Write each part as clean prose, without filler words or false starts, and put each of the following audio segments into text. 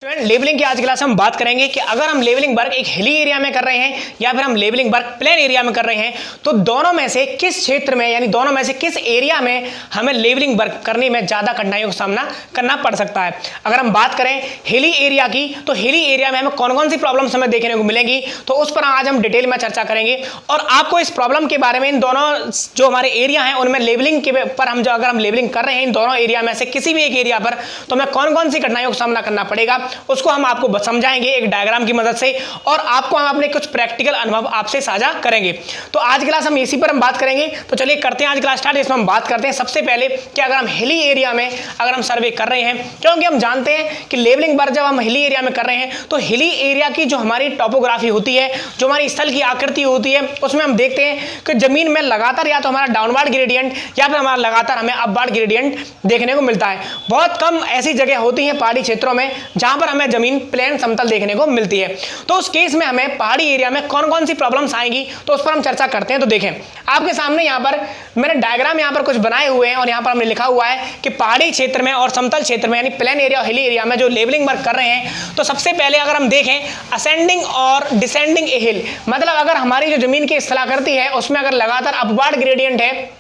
Student levelling की आज class हम बात करेंगे कि अगर हम लेवलिंग वर्क एक हिली एरिया में कर रहे हैं या फिर हम लेवलिंग वर्क प्लेन एरिया में कर रहे हैं तो दोनों में से किस क्षेत्र में यानी दोनों में से किस एरिया में हमें लेवलिंग वर्क करने में ज्यादा कठिनाइयों का सामना करना पड़ सकता है। अगर हम बात करें हिली एरिया की तो हिली एरिया में हमें कौन कौन सी प्रॉब्लम्स हमें देखने को मिलेंगी तो उस पर आज हम डिटेल में चर्चा करेंगे और आपको इस प्रॉब्लम के बारे में इन दोनों जो हमारे एरिया हैं उनमें लेवलिंग के पर हम जो अगर हम लेवलिंग कर रहे हैं इन दोनों एरिया में से किसी भी एक एरिया पर तो हमें कौन कौन सी कठिनाइयों का सामना करना पड़ेगा उसको हम आपको समझाएंगे एक डायग्राम की मदद से और आपको हम अपने कुछ प्रैक्टिकल अनुभव आपसे साझा करेंगे। तो आज क्लास हम इसी पर हम बात करेंगे। तो चलिए करते हैं आज क्लास स्टार्ट। इसमें हम बात करते हैं सबसे पहले कि अगर हम हिली एरिया में अगर हम सर्वे कर रहे हैं क्योंकि हम जानते हैं कि लेवलिंग वर्क जब हम हिली एरिया में कर रहे हैं तो हिली एरिया की जो हमारी टोपोग्राफी होती है जो हमारी स्थल की आकृति होती है उसमें हम देखते हैं कि जमीन में लगातार या तो हमारा डाउनवर्ड ग्रेडियंट या फिर हमारा लगातार हमें अपवर्ड ग्रेडियंट देखने को मिलता है। बहुत कम ऐसी जगह होती है पहाड़ी क्षेत्रों में जहां पर हमें जमीन प्लेन समतल देखने को मिलती है। तो उस केस में हमें पहाड़ी एरिया में कौन कौन सी प्रॉब्लम्स आएंगी तो उस पर हम चर्चा करते हैं। तो देखें आपके सामने यहाँ पर मैंने डायग्राम यहाँ पर कुछ बनाए हुए हैं और यहाँ पर हमने लिखा हुआ है कि पहाड़ी क्षेत्र में और समतल क्षेत्र में यानी प्लेन एरिया और हिली एरिया में जो लेवलिंग वर्क कर रहे हैं तो सबसे पहले अगर हम देखें असेंडिंग और डिसेंडिंग ए हिल मतलब अगर हमारी जो जमीन की स्थलाकृति है उसमें अगर लगातार अपवर्ड ग्रेडियंट है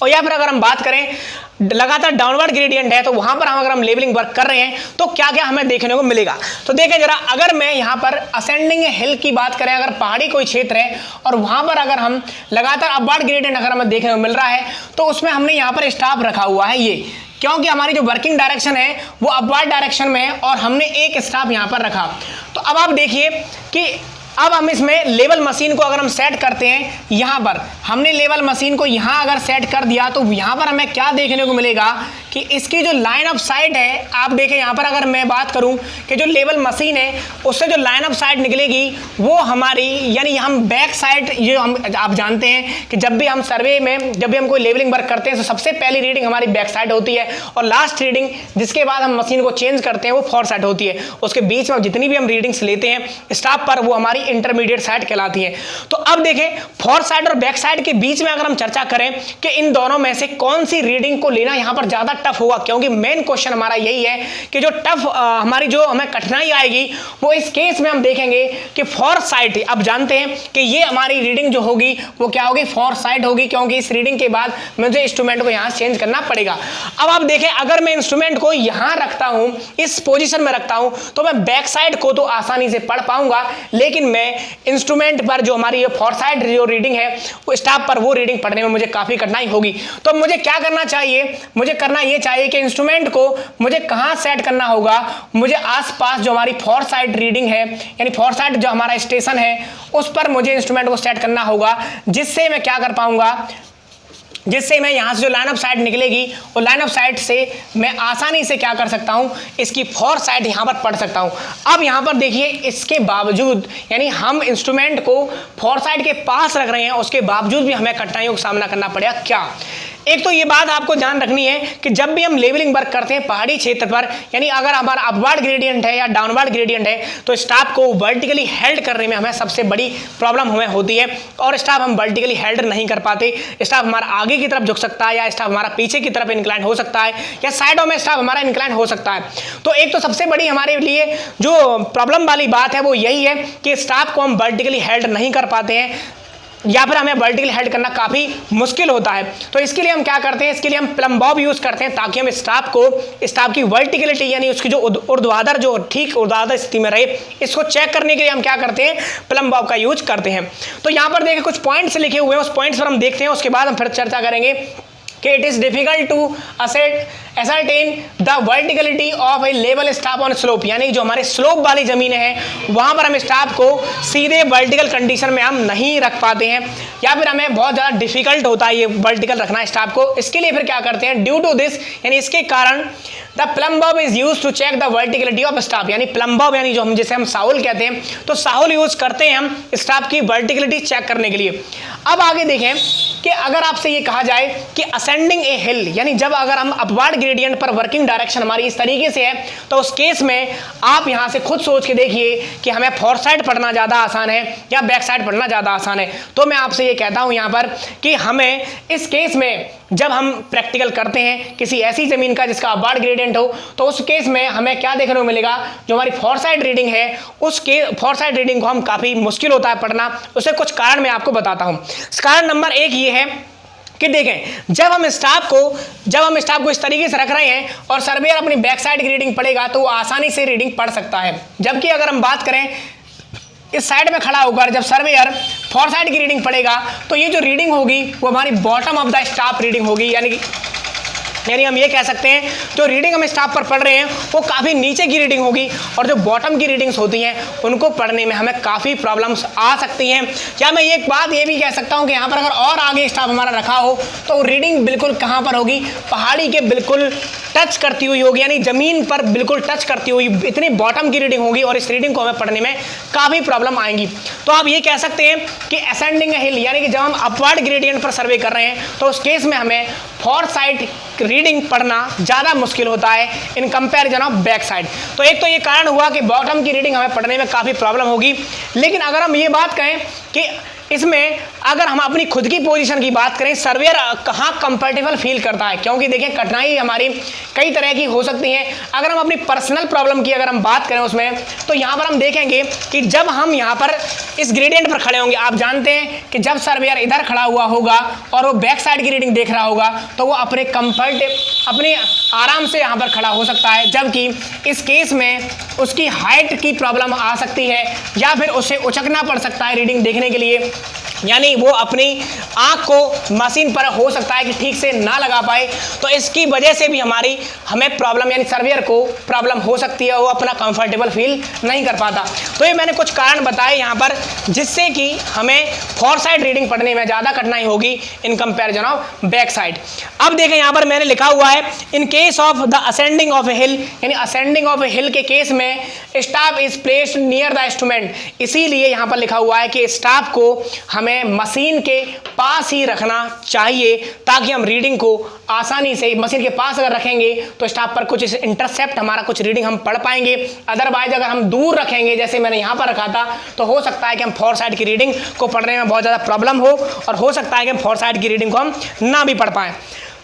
और या फिर अगर हम बात करें लगातार डाउनवर्ड ग्रेडियंट है तो वहां पर हम अगर हम लेवलिंग वर्क कर रहे हैं तो क्या क्या हमें देखने को मिलेगा। तो देखें जरा अगर मैं यहां पर असेंडिंग हिल की बात करें अगर पहाड़ी कोई क्षेत्र है और वहां पर अगर हम लगातार अपवर्ड ग्रेडियंट अगर हमें देखने को मिल रहा है तो उसमें हमने यहां पर स्टाफ रखा हुआ है ये क्योंकि हमारी जो वर्किंग डायरेक्शन है वो अपवर्ड डायरेक्शन में है और हमने एक स्टाफ यहां पर रखा। तो अब आप देखिए कि अब हम इसमें लेवल मशीन को अगर हम सेट करते हैं यहां पर हमने लेवल मशीन को यहां अगर सेट कर दिया तो यहां पर हमें क्या देखने को मिलेगा कि इसकी जो लाइन ऑफ साइट है आप देखें यहां पर अगर मैं बात करूं कि जो लेवल मशीन है उससे जो लाइन ऑफ साइट निकलेगी वो हमारी यानी हम बैक साइड ये हम आप जानते हैं कि जब भी हम सर्वे में जब भी हम कोई लेवलिंग वर्क करते हैं तो सबसे पहली रीडिंग हमारी बैक साइड होती है और लास्ट रीडिंग जिसके बाद हम मशीन को चेंज करते हैं वो फोर साइड होती है। उसके बीच में जितनी भी हम रीडिंग्स लेते हैं स्टाफ पर वो हमारी इंटरमीडिएट साइड कहलाती है। तो अब देखें फोर साइड और बैक साइड के बीच में अगर हम चर्चा करें कि इन दोनों में से कौन सी रीडिंग को लेना यहां पर ज्यादा टफ होगा क्योंकि मेन क्वेश्चन हमारा यही है कि जो टफ हमारी जो हमें कठिनाई आएगी वो इस केस में हम देखेंगे कि फोर साइड अब जानते हैं कि ये हमारी रीडिंग जो होगी वो क्या होगी फोर साइड होगी क्योंकि इस रीडिंग के बाद मुझे इंस्ट्रूमेंट को यहां चेंज करना पड़ेगा। अब आप देखें अगर मैं इंस्ट्रूमेंट को यहां रखता हूं इस पोजीशन में रखता हूं तो मैं बैक साइड को तो आसानी से पढ़ पाऊंगा लेकिन मैं इंस्ट्रूमेंट पर जो हमारी फोर साइड जो रीडिंग है वो स्टाफ पर वो रीडिंग पढ़ने में मुझे काफी कठिनाई होगी। तो मुझे क्या करना चाहिए मुझे करना ये चाहिए कि इंस्ट्रूमेंट को मुझे कहां सेट करना होगा मुझे आसपास जो हमारी फोर साइड रीडिंग है यानी फोर साइड जो हमारा स्टेशन है उस पर मुझे इंस्ट्रूमेंट को सेट करना होगा जिससे मैं क्या कर पाऊंगा जिससे मैं यहां से जो लाइन ऑफ साइट निकलेगी वो लाइन ऑफ साइट से मैं आसानी से क्या कर सकता हूं इसकी फोर साइड यहां पर पढ़ सकता हूं। अब यहां पर देखिए इसके बावजूद यानी हम इंस्ट्रूमेंट को फोर साइड के पास रख रहे हैं उसके बावजूद भी हमें कठिनाइयों का सामना करना पड़ेगा। क्या एक तो ये बात आपको ध्यान रखनी है कि जब भी हम लेवलिंग वर्क करते हैं पहाड़ी क्षेत्र पर यानी अगर हमारा अपवर्ड ग्रेडियंट है या डाउनवर्ड ग्रेडियंट है तो स्टाफ को वर्टिकली हेल्ड करने में हमें सबसे बड़ी प्रॉब्लम हमें होती है और स्टाफ हम वर्टिकली हेल्ड नहीं कर पाते। स्टाफ हमारा आगे की तरफ झुक सकता है या स्टाफ हमारा पीछे की तरफ इंक्लाइन हो सकता है या साइडों में स्टाफ हमारा इंक्लाइन हो सकता है। तो एक तो सबसे बड़ी हमारे लिए जो प्रॉब्लम वाली बात है वो यही है कि स्टाफ को हम वर्टिकली हेल्ड नहीं कर पाते हैं या फिर हमें वर्टिकल हेल्ड करना काफी मुश्किल होता है। तो इसके लिए हम क्या करते हैं इसके लिए हम प्लम बॉब यूज करते हैं ताकि हम स्टाफ की वर्टिकलिटी यानी उसकी जो ऊर्ध्वाधर जो ठीक ऊर्ध्वाधर स्थिति में रहे इसको चेक करने के लिए हम क्या करते हैं प्लम बॉब का यूज करते हैं। तो यहाँ पर देखिए कुछ पॉइंट्स लिखे हुए हैं उस पॉइंट्स पर हम देखते हैं उसके बाद हम फिर चर्चा करेंगे कि it is difficult to ascertain the verticality of a level staff on slope यानी जो हमारे स्लोप वाली जमीनें हैं वहां पर हम स्टाफ को सीधे वर्टिकल कंडीशन में हम नहीं रख पाते हैं या फिर हमें बहुत ज़्यादा डिफिकल्ट होता है ये वर्टिकल रखना स्टाफ को। इसके लिए फिर क्या करते हैं ड्यू टू दिस यानी इसके कारण the plumb bob is use to check the verticality of staff यानी प्लम बॉब यानी जो हम जिसे हम साहुल कहते हैं तो साहुल यूज करते हैं हम स्टाफ की वर्टिकलिटी चेक करने के लिए। अब आगे देखें कि अगर आपसे ये कहा जाए कि असेंडिंग ए हिल यानी जब अगर हम अपवर्ड ग्रेडियंट पर वर्किंग डायरेक्शन हमारी इस तरीके से है तो उस केस में आप यहां से खुद सोच के देखिए कि हमें फोर साइड पढ़ना ज्यादा आसान है या बैक साइड पढ़ना ज्यादा आसान है। तो मैं आपसे ये कहता हूं यहां पर कि हमें इस केस में जब हम प्रैक्टिकल करते हैं किसी ऐसी ज़मीन का जिसका अपवार्ड ग्रेडियंट हो, तो उस केस में हमें क्या देखने को मिलेगा, जो हमारी फोरसाइड रीडिंग है उसके फोरसाइड रीडिंग को हम काफ़ी मुश्किल होता है पढ़ना। उससे कुछ कारण मैं आपको बताता हूँ। कारण नंबर 1 ये है कि देखें, जब हम स्टाफ को इस तरीके से रख रहे हैं और सर्वेयर अपनी बैक साइड की रीडिंग पढ़ेगा तो वो आसानी से रीडिंग पढ़ सकता है। जबकि अगर हम बात करें इस साइड में खड़ा होकर जब सर्वेयर फोर साइड की रीडिंग पढ़ेगा तो ये जो रीडिंग होगी वो हमारी bottom of the staff reading होगी, यानी हम ये कह सकते हैं जो रीडिंग हम स्टाफ पर पढ़ रहे हैं वो काफ़ी नीचे की रीडिंग होगी और जो बॉटम की रीडिंग्स होती हैं उनको पढ़ने में हमें काफ़ी प्रॉब्लम्स आ सकती हैं। क्या मैं एक बात ये भी कह सकता हूँ कि यहाँ पर अगर और आगे स्टाफ हमारा रखा हो तो रीडिंग बिल्कुल कहाँ पर होगी, पहाड़ी के बिल्कुल टच करती हुई होगी, यानी ज़मीन पर बिल्कुल टच करती हुई इतनी बॉटम की रीडिंग होगी और इस रीडिंग को हमें पढ़ने में काफ़ी प्रॉब्लम आएंगी। तो आप ये कह सकते हैं कि असेंडिंग हिल, यानी कि जब हम अपवर्ड ग्रेडियंट पर सर्वे कर रहे हैं तो उस केस में हमें फोर साइड रीडिंग पढ़ना ज़्यादा मुश्किल होता है इन कंपैरिजन ऑफ बैक साइड। तो एक तो ये कारण हुआ कि बॉटम की रीडिंग हमें पढ़ने में काफ़ी प्रॉब्लम होगी। लेकिन अगर हम ये बात कहें कि इसमें अगर हम अपनी खुद की पोजीशन की बात करें, सर्वेयर कहाँ कंफर्टेबल फील करता है, क्योंकि देखिए कठिनाई हमारी कई तरह की हो सकती है। अगर हम अपनी पर्सनल प्रॉब्लम की अगर हम बात करें उसमें, तो यहाँ पर हम देखेंगे कि जब हम यहाँ पर इस ग्रेडियंट पर खड़े होंगे, आप जानते हैं कि जब सर्वेयर इधर खड़ा हुआ होगा और वो बैक साइड की रीडिंग देख रहा होगा तो वो अपने आराम से यहाँ पर खड़ा हो सकता है, जबकि इस केस में उसकी हाइट की प्रॉब्लम आ सकती है या फिर उसे उचकना पड़ सकता है रीडिंग देखने के लिए, यानी वो अपनी आंख को मशीन पर हो सकता है कि ठीक से ना लगा पाए। तो इसकी वजह से भी हमें प्रॉब्लम, यानी सर्वेयर को प्रॉब्लम हो सकती है, वो अपना कंफर्टेबल फील नहीं कर पाता। तो ये मैंने कुछ कारण बताए यहाँ पर जिससे कि हमें फोर साइड रीडिंग पढ़ने में ज़्यादा कठिनाई होगी in comparison of back side. अब देखें यहाँ पर मैंने लिखा हुआ है in case of the ascending of a hill, यानी असेंडिंग ऑफ ए हिल के केस में staff is placed near the instrument. इसीलिए यहाँ पर लिखा हुआ है कि स्टाफ को हमें मशीन के पास ही रखना चाहिए ताकि हम रीडिंग को आसानी से मशीन के पास अगर रखेंगे तो स्टाफ पर कुछ इंटरसेप्ट हमारा कुछ रीडिंग हम पढ़ पाएंगे। अदरवाइज अगर हम दूर रखेंगे, जैसे मैंने यहाँ पर रखा था, तो हो सकता है कि हम फोर साइड की रीडिंग को पढ़ने में बहुत ज़्यादा प्रॉब्लम हो और हो सकता है कि हम फोर साइड की रीडिंग को हम ना भी पढ़ पाएं।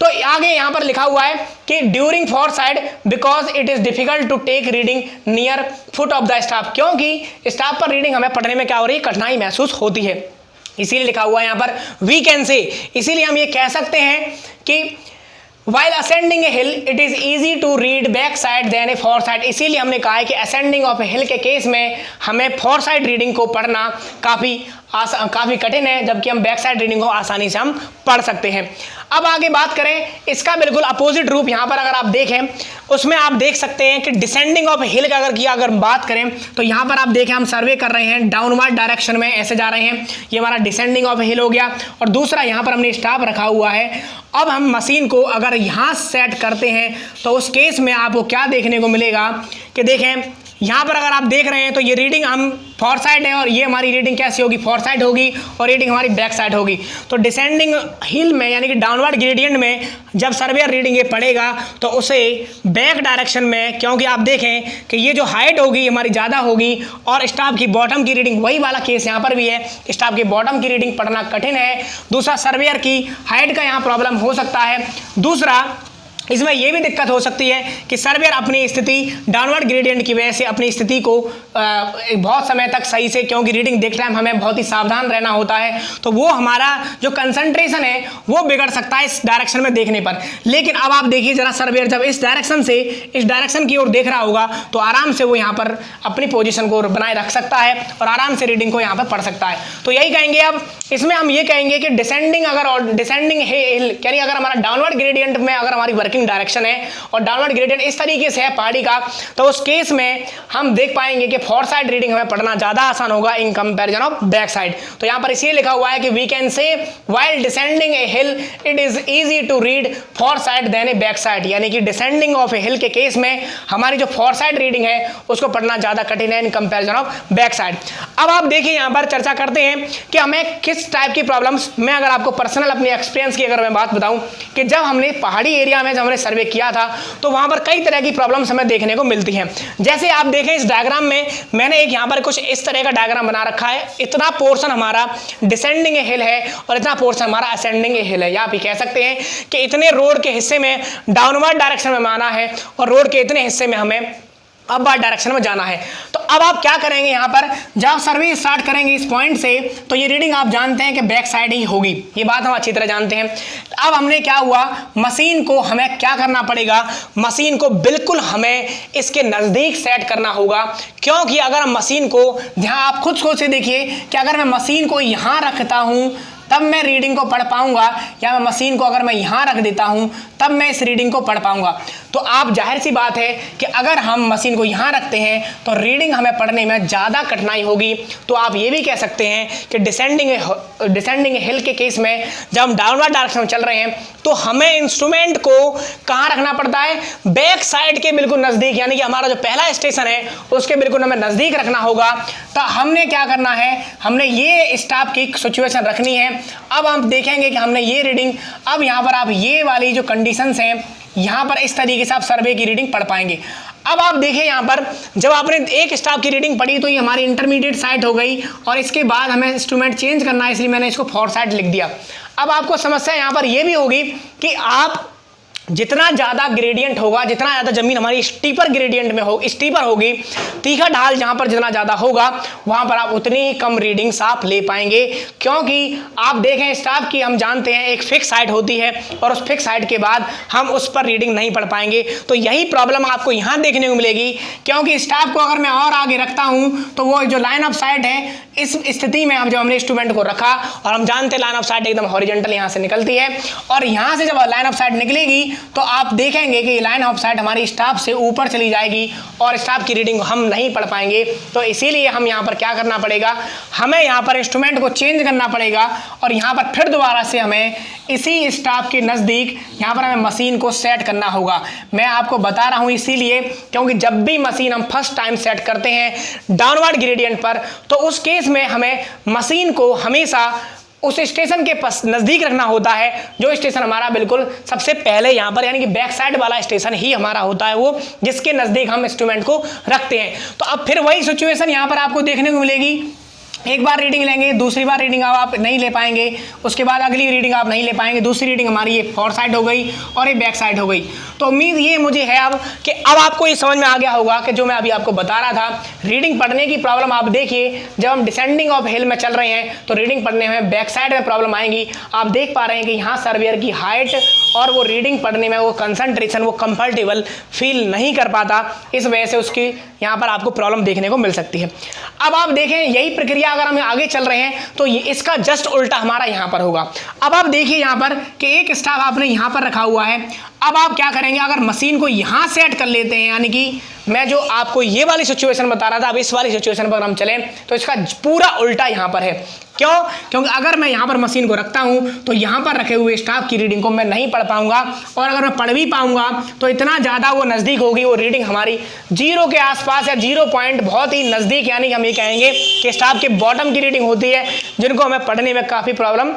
तो आगे यहाँ पर लिखा हुआ है कि during fore side because it is difficult to take reading near foot of the staff, क्योंकि स्टाफ पर रीडिंग हमें पढ़ने में क्या हो रही है, कठिनाई महसूस होती है। इसीलिए लिखा हुआ है यहाँ पर वी कैन से, इसीलिए हम ये कह सकते हैं कि While ascending a hill, it is easy to read back side than a fore side। इसीलिए हमने कहा है कि ascending of a hill के केस में हमें फोर साइड रीडिंग को पढ़ना काफ़ी कठिन है, जबकि हम बैक साइड रीडिंग को आसानी से हम पढ़ सकते हैं। अब आगे बात करें इसका बिल्कुल अपोजिट रूप, यहाँ पर अगर आप देखें उसमें आप देख सकते हैं कि डिसेंडिंग ऑफ हिल का अगर बात करें तो यहाँ पर आप देखें हम सर्वे कर रहे हैं डाउनवर्ड डायरेक्शन में ऐसे जा रहे हैं, ये हमारा डिसेंडिंग ऑफ हिल हो गया। और दूसरा यहाँ पर हमने स्टाफ रखा हुआ है। अब हम मशीन को अगर यहाँ सेट करते हैं तो उस केस में आपको क्या देखने को मिलेगा कि देखें यहाँ पर अगर आप देख रहे हैं तो ये रीडिंग हम फोर साइड है और ये हमारी रीडिंग कैसी होगी, फोर साइड होगी और रीडिंग हमारी बैक साइड होगी। तो डिसेंडिंग हिल में यानी कि डाउनवर्ड ग्रेडियंट में जब सर्वेयर रीडिंग ये पढ़ेगा तो उसे बैक डायरेक्शन में, क्योंकि आप देखें कि ये जो हाइट होगी हमारी ज़्यादा होगी और स्टाफ की बॉटम की रीडिंग, वही वाला केस यहाँ पर भी है, स्टाफ की बॉटम की रीडिंग पढ़ना कठिन है। दूसरा सर्वेयर की हाइट का यहाँ प्रॉब्लम हो सकता है। दूसरा इसमें यह भी दिक्कत हो सकती है कि सर्वेयर अपनी स्थिति डाउनवर्ड ग्रेडियंट की वजह से अपनी स्थिति को बहुत समय तक सही से, क्योंकि रीडिंग देखते टाइम हमें बहुत ही सावधान रहना होता है, तो वो हमारा जो कंसंट्रेशन है वो बिगड़ सकता है इस डायरेक्शन में देखने पर। लेकिन अब आप देखिए जरा, सर्वेयर जब इस डायरेक्शन से इस डायरेक्शन की ओर देख रहा होगा तो आराम से वो यहाँ पर अपनी पोजिशन को बनाए रख सकता है और आराम से रीडिंग को यहाँ पर पढ़ सकता है। तो यही कहेंगे अब इसमें हम ये कहेंगे कि डिसेंडिंग हिल, यानी अगर हमारा डाउनवर्ड ग्रेडियंट में अगर हमारी वर्किंग डायरेक्शन है और डाउनवर्ड ग्रेडियंट इस तरीके से है पहाड़ी का, तो उस केस में हम देख पाएंगे कि फोर साइड रीडिंग हमें पढ़ना ज्यादा आसान होगा in comparison of back side. तो यहां पर इसलिए लिखा हुआ है कि we can say while descending a hill it is easy to read fore side then a back side, यानी कि डिसेंडिंग ऑफ ए हिल के केस में हमारी जो फोर साइड रीडिंग है उसको पढ़ना ज्यादा कठिन है इन कंपैरिजन ऑफ बैक साइड। अब आप देखिए यहां पर चर्चा करते हैं कि हमें किस टाइप की प्रॉब्लम्स, मैं अगर आपको पर्सनल अपनी एक्सपीरियंस की अगर मैं बात बताऊं कि जब हमने पहाड़ी एरिया में जब हमने सर्वे किया था तो वहाँ पर कई तरह की प्रॉब्लम्स हमें देखने को मिलती हैं। जैसे आप देखें इस डायग्राम में मैंने एक यहाँ पर कुछ इस तरह का डायग्राम बना रखा है। इतना पोर्शन हमारा डिसेंडिंग हिल है और इतना पोर्शन हमारा असेंडिंग हिल है, या आप ये कह सकते हैं कि इतने रोड के हिस्से में डाउनवर्ड डायरेक्शन में आना है और रोड के इतने हिस्से में हमें अपवर्ड डायरेक्शन में जाना है। तो अब आप क्या करेंगे, यहाँ पर जब आप सर्वे स्टार्ट करेंगे इस पॉइंट से तो ये रीडिंग आप जानते हैं कि बैक साइड ही होगी, ये बात हम अच्छी तरह जानते हैं। अब हमने क्या हुआ, मशीन को हमें क्या करना पड़ेगा, मशीन को बिल्कुल हमें इसके नज़दीक सेट करना होगा, क्योंकि अगर हम मशीन को, यहाँ आप खुद सोच से देखिए कि अगर मैं मशीन को यहाँ रखता हूँ तब मैं रीडिंग को पढ़ पाऊंगा, या मैं मशीन को अगर मैं यहाँ रख देता हूँ तब मैं इस रीडिंग को पढ़ पाऊंगा। तो आप जाहिर सी बात है कि अगर हम मशीन को यहाँ रखते हैं तो रीडिंग हमें पढ़ने में ज़्यादा कठिनाई होगी। तो आप ये भी कह सकते हैं कि डिसेंडिंग हिल के केस में जब हम डाउनवर्ड डायरेक्शन में चल रहे हैं तो हमें इंस्ट्रूमेंट को कहाँ रखना पड़ता है, बैक साइड के बिल्कुल नज़दीक, यानी कि हमारा जो पहला स्टेशन है उसके बिल्कुल हमें नज़दीक रखना होगा। तो हमने क्या करना है, हमने ये स्टॉप की सिचुएशन रखनी है। अब हम देखेंगे कि हमने ये रीडिंग, अब यहाँ पर आप ये वाली जो कंडीशंस हैं यहाँ पर इस तरीके से आप सर्वे की रीडिंग पढ़ पाएंगे। अब आप देखिए यहाँ पर जब आपने एक स्टॉप की रीडिंग पढ़ी तो ये हमारी इंटरमीडिएट साइड हो गई और इसके बाद हमें इंस्ट्रूमेंट चेंज करना है, इसलिए मैंने इसको फॉर साइड लिख दिया। अब आपको समस्या यहाँ पर ये भी होगी कि आप जितना ज़्यादा ग्रेडियंट होगा, जितना ज़्यादा ज़मीन हमारी स्टीपर ग्रेडियंट में हो, स्टीपर होगी, तीखा ढाल जहाँ पर जितना ज़्यादा होगा वहाँ पर आप उतनी ही कम रीडिंग्स आप ले पाएंगे। क्योंकि आप देखें स्टाफ की हम जानते हैं एक फिक्स हाइट होती है और उस फिक्स हाइट के बाद हम उस पर रीडिंग नहीं पढ़ पाएंगे। तो यही प्रॉब्लम आपको यहाँ देखने को मिलेगी, क्योंकि स्टाफ को अगर मैं और आगे रखता हूँ तो वो जो लाइन ऑफ साइट है इस स्थिति में हम जब हमने इंस्ट्रूमेंट को रखा, और हम जानते हैं लाइन ऑफ साइट एकदम हॉरिजॉन्टल यहाँ से निकलती है, और यहाँ से जब लाइन ऑफ साइट निकलेगी तो आप देखेंगे कि लाइन ऑफ साइट हमारी स्टाफ से ऊपर चली जाएगी और स्टाफ की रीडिंग हम नहीं पढ़ पाएंगे। तो इसीलिए हम यहाँ पर क्या करना पड़ेगा, हमें यहाँ पर इंस्ट्रूमेंट को चेंज करना पड़ेगा और यहाँ पर फिर दोबारा से हमें इसी स्टाफ के नज़दीक यहाँ पर हमें मशीन को सेट करना होगा। मैं आपको बता रहा हूँ इसीलिए क्योंकि जब भी मशीन हम फर्स्ट टाइम सेट करते हैं डाउनवर्ड ग्रेडियंट पर तो उस केस में हमें मशीन को हमेशा उस स्टेशन के पास नज़दीक रखना होता है जो स्टेशन हमारा बिल्कुल सबसे पहले यहाँ पर, यानी कि बैक साइड वाला स्टेशन ही हमारा होता है वो जिसके नज़दीक हम इंस्ट्रूमेंट को रखते हैं। तो अब फिर वही सिचुएशन यहाँ पर आपको देखने को मिलेगी, एक बार रीडिंग लेंगे, दूसरी बार रीडिंग आप नहीं ले पाएंगे, उसके बाद अगली रीडिंग आप नहीं ले पाएंगे, दूसरी रीडिंग हमारी ये फॉर साइड हो गई और ये बैक साइड हो गई। तो उम्मीद ये मुझे है अब कि अब आपको ये समझ में आ गया होगा कि जो मैं अभी आपको बता रहा था रीडिंग पढ़ने की प्रॉब्लम आप देखिए जब हम डिसेंडिंग ऑफ हिल में चल रहे हैं तो रीडिंग पढ़ने में बैक साइड में प्रॉब्लम आएंगी। आप देख पा रहे हैं कि यहाँ सर्वेयर की हाइट और वो रीडिंग पढ़ने में वो कंसंट्रेशन वो कंफर्टेबल फील नहीं कर पाता, इस वजह से उसकी यहाँ पर आपको प्रॉब्लम देखने को मिल सकती है। अब आप देखें यही प्रक्रिया अगर हम आगे चल रहे हैं तो ये इसका जस्ट उल्टा हमारा यहाँ पर होगा। अब आप देखिए यहाँ पर कि एक स्टाफ आपने यहाँ पर रखा हुआ है। अब आप क्या करेंगे, अगर मशीन को यहाँ सेट कर लेते हैं, यानी कि मैं जो आपको ये वाली सिचुएशन बता रहा था अब इस वाली सिचुएशन पर हम चलें तो इसका पूरा उल्टा यहाँ पर है। क्यों? क्योंकि अगर मैं यहाँ पर मशीन को रखता हूँ तो यहाँ पर रखे हुए स्टाफ की रीडिंग को मैं नहीं पढ़ पाऊंगा, और अगर मैं पढ़ भी पाऊंगा तो इतना ज़्यादा वो नज़दीक होगी, वो रीडिंग हमारी 0 के आसपास या 0 पॉइंट बहुत ही नज़दीक, यानी कि हम ये कहेंगे कि स्टाफ के बॉटम की रीडिंग होती है जिनको हमें पढ़ने में काफ़ी प्रॉब्लम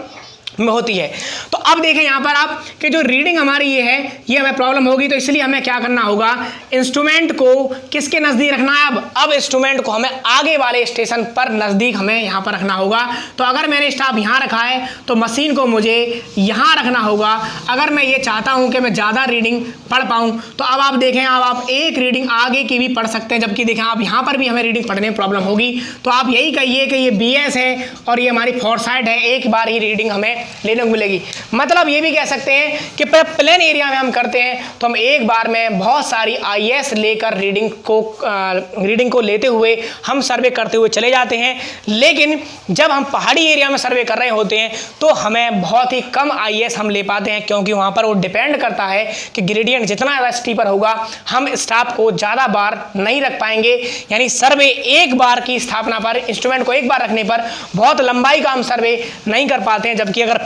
में होती है। तो अब देखें यहाँ पर आप कि जो रीडिंग हमारी ये है ये हमें प्रॉब्लम होगी, तो इसलिए हमें क्या करना होगा, इंस्ट्रूमेंट को किसके नज़दीक रखना है, अब इंस्ट्रूमेंट को हमें आगे वाले स्टेशन पर नज़दीक हमें यहाँ पर रखना होगा। तो अगर मैंने स्टाफ यहाँ रखा है तो मशीन को मुझे यहाँ रखना होगा। अगर मैं ये चाहता हूँ कि मैं ज़्यादा रीडिंग पढ़ पाऊँ तो अब आप देखें, अब आप एक रीडिंग आगे की भी पढ़ सकते हैं, जबकि देखें आप यहाँ पर भी हमें रीडिंग पढ़ने में प्रॉब्लम होगी। तो आप यही कहिए कि ये BS है और ये हमारी फोर साइड है, एक बार ही रीडिंग हमें लेने को मिलेगी। मतलब ये भी कह सकते हैं कि प्लेन एरिया में हम करते हैं तो हम एक बार में बहुत सारी IS लेकर रीडिंग को लेते हुए हम सर्वे करते हुए चले जाते हैं, लेकिन जब हम पहाड़ी एरिया में सर्वे कर रहे होते हैं तो हमें बहुत ही कम IS हम ले पाते हैं, क्योंकि वहाँ पर वो डिपेंड करता है कि ग्रेडियंट जितना ज़्यादा स्टीपर होगा हम स्टाफ को ज़्यादा बार नहीं रख पाएंगे। यानी सर्वे एक बार की स्थापना पर, इंस्ट्रूमेंट को एक बार रखने पर बहुत लंबाई का हम सर्वे नहीं कर पाते हैं, जबकि अगर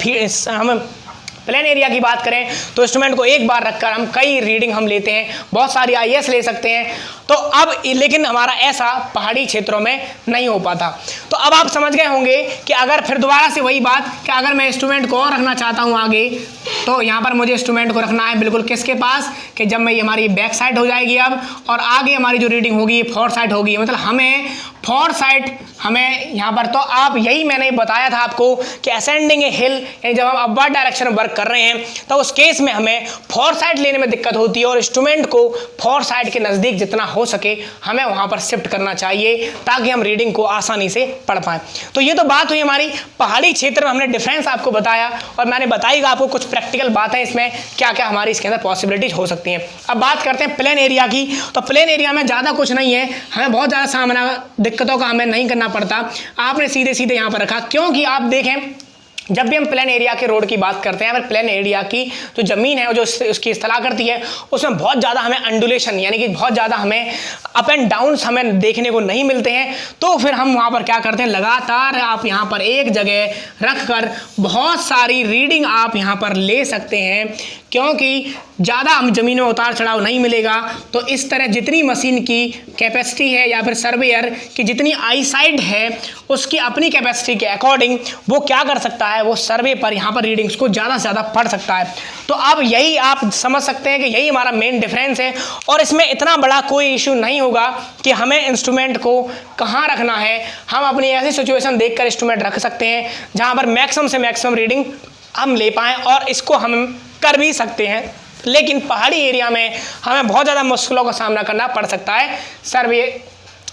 हम प्लेन एरिया की बात करें तो इंस्ट्रूमेंट को एक बार रखकर हम कई रीडिंग हम लेते हैं, बहुत सारी IAS ले सकते हैं। तो अब लेकिन हमारा ऐसा पहाड़ी क्षेत्रों में नहीं हो पाता। तो अब आप समझ गए होंगे कि अगर फिर दोबारा से वही बात कि अगर मैं इंस्ट्रूमेंट को और रखना चाहता हूं आगे, तो यहां पर मुझे इंस्ट्रूमेंट को रखना है बिल्कुल किसके पास, कि जब मैं हमारी बैक साइड हो जाएगी अब, और आगे हमारी जो रीडिंग होगी ये फोर साइड होगी, मतलब हमें फोर साइड हमें यहाँ पर, तो आप यही मैंने बताया था आपको कि असेंडिंग ए हिल यानी जब हम अपवर्ड डायरेक्शन में वर्क कर रहे हैं तो उस केस में हमें फोर साइड लेने में दिक्कत होती है और इंस्ट्रूमेंट को फोर साइड के नज़दीक जितना हो सके हमें वहाँ पर शिफ्ट करना चाहिए ताकि हम रीडिंग को आसानी से पढ़ पाएँ। तो ये तो बात हुई हमारी पहाड़ी क्षेत्र में, हमने डिफरेंस आपको बताया और मैंने बताएगा आपको कुछ प्रैक्टिकल बातें इसमें क्या क्या हमारी इसके अंदर पॉसिबिलिटीज हो सकती हैं। अब बात करते हैं प्लेन एरिया की। तो प्लेन एरिया में ज़्यादा कुछ नहीं है, हमें बहुत ज़्यादा सामना दिक्कतों का हमें नहीं करना पड़ता। आपने सीधे सीधे यहाँ पर रखा, क्योंकि आप देखें जब भी हम प्लेन एरिया के रोड की बात करते हैं, अगर प्लेन एरिया की जो ज़मीन है जो उसकी स्थलाकृति है उसमें बहुत ज़्यादा हमें अंडुलेशन यानी कि बहुत ज़्यादा हमें अप एंड डाउन्स हमें देखने को नहीं मिलते हैं। तो फिर हम वहाँ पर क्या करते हैं, लगातार आप यहाँ पर एक जगह रख कर बहुत सारी रीडिंग आप यहाँ पर ले सकते हैं, क्योंकि ज़्यादा हम ज़मीन में उतार चढ़ाव नहीं मिलेगा। तो इस तरह जितनी मशीन की कैपेसिटी है या फिर सर्वेयर की जितनी आई साइट है उसकी अपनी कैपेसिटी के अकॉर्डिंग वो क्या कर सकता है, वो सर्वे पर यहाँ पर रीडिंग्स को ज़्यादा से ज़्यादा पढ़ सकता है। तो अब यही आप समझ सकते हैं कि यही हमारा मेन डिफरेंस है और इसमें इतना बड़ा कोई इशू नहीं होगा कि हमें इंस्ट्रूमेंट को कहाँ रखना है। हम अपनी ऐसी सिचुएशन देखकर इंस्ट्रूमेंट रख सकते हैं जहाँ पर मैक्सिमम से मैक्सिमम रीडिंग हम ले पाएँ और इसको हम कर भी सकते हैं। लेकिन पहाड़ी एरिया में हमें बहुत ज़्यादा मुश्किलों का सामना करना पड़ सकता है सर्वे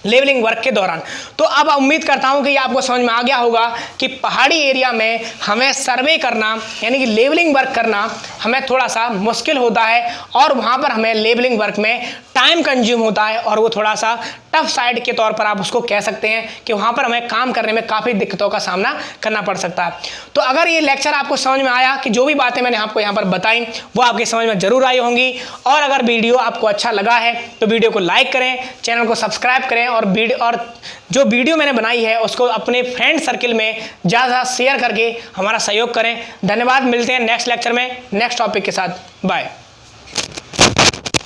लेवलिंग वर्क के दौरान। तो अब उम्मीद करता हूं कि ये आपको समझ में आ गया होगा कि पहाड़ी एरिया में हमें सर्वे करना यानी कि लेवलिंग वर्क करना हमें थोड़ा सा मुश्किल होता है और वहां पर हमें लेवलिंग वर्क में टाइम कंज्यूम होता है और वो थोड़ा सा टफ साइड के तौर पर आप उसको कह सकते हैं कि वहां पर हमें काम करने में काफ़ी दिक्कतों का सामना करना पड़ सकता है। तो अगर ये लेक्चर आपको समझ में आया कि जो भी बातें मैंने आपको यहाँ पर बताई वो आपके समझ में जरूर आई होंगी, और अगर वीडियो आपको अच्छा लगा है तो वीडियो को लाइक करें, चैनल को सब्सक्राइब करें और जो वीडियो मैंने बनाई है उसको अपने फ्रेंड सर्किल में ज़्यादा शेयर करके हमारा सहयोग करें। धन्यवाद, मिलते हैं नेक्स्ट लेक्चर में नेक्स्ट टॉपिक के साथ। बाय।